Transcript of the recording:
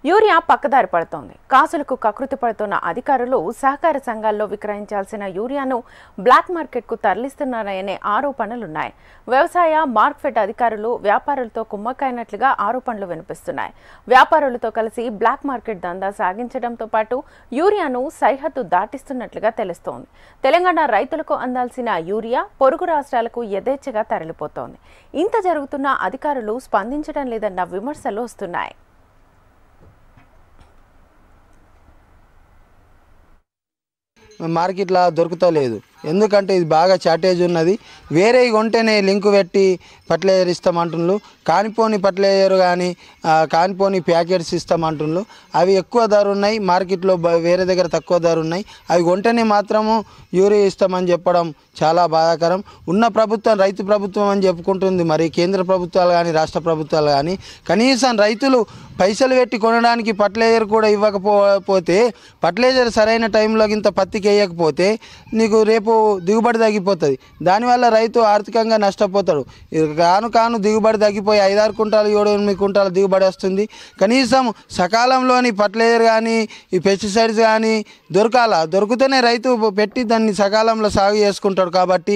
Urea పక్కదారి పడుతోంది. కాసులకు కకృతి పడుతున్న అధికారులు సహకార సంఘాల్లో విక్రయించాల్సిన యూరియాను బ్లాక్ మార్కెట్కు తరలిస్తున్నారనే ఆరోపణలున్నాయి. వ్యవసాయ మార్కెట్ అధికారులు వ్యాపారులతో కుమ్మక్కైనట్లుగా ఆరోపణలు వినిపిస్తున్నాయి. వ్యాపారులతో కలిసి బ్లాక్ మార్కెట్ దందా సాగించడంతో పాటు యూరియాను సరిహద్దు దాటిస్తున్నట్లుగా తెలుస్తోంది. తెలంగాణ రైతులకు అందాల్సిన యూరియా పొరుగు రాష్ట్రాలకు యథేచ్ఛగా తరలిపోతోంది. ఇంత జరుగుతున్నా అధికారులు స్పందించడం లేదన్న విమర్శలు వస్తున్నాయి. మార్కెట్లో దొరుకుతలేదు, ఎందుకంటే ఇది బాగా షార్టేజ్ ఉన్నది. వేరే కొంటేనే లింకు పెట్టి ఫర్టిలైజర్ ఇస్తామంటున్నారు, కానిపోని ఫర్టిలైజర్ కానీ కానిపోని ప్యాకెట్స్ ఇస్తామంటున్నారు. అవి ఎక్కువ ధర ఉన్నాయి, మార్కెట్లో వేరే దగ్గర తక్కువ ధర ఉన్నాయి. అవి కొంటేనే మాత్రము యూరియా ఇస్తామని చెప్పడం చాలా బాధాకరం. ఉన్న ప్రభుత్వం రైతు ప్రభుత్వం అని చెప్పుకుంటుంది, మరి కేంద్ర ప్రభుత్వాలు కానీ రాష్ట్ర ప్రభుత్వాలు కానీ కనీసం రైతులు పైసలు పెట్టి కొనడానికి ఫర్టిలైజర్ కూడా ఇవ్వకపోతే, ఫర్టిలైజర్ సరైన టైంలో ఇంత పత్తికి వేయకపోతే నీకు రేపు దిగుబడి తగ్గిపోతుంది. దానివల్ల రైతు ఆర్థికంగా నష్టపోతాడు. కాను దిగుబడి తగ్గిపోయి 5-6 కుంటాలు 7-8 కుంటాలు దిగుబడి వస్తుంది. కనీసం సకాలంలోని ఫర్టిలైజర్ కానీ ఈ పెస్టిసైడ్స్ కానీ దొరికితేనే రైతు పెట్టి దాన్ని సకాలంలో సాగు చేసుకుంటాడు. కాబట్టి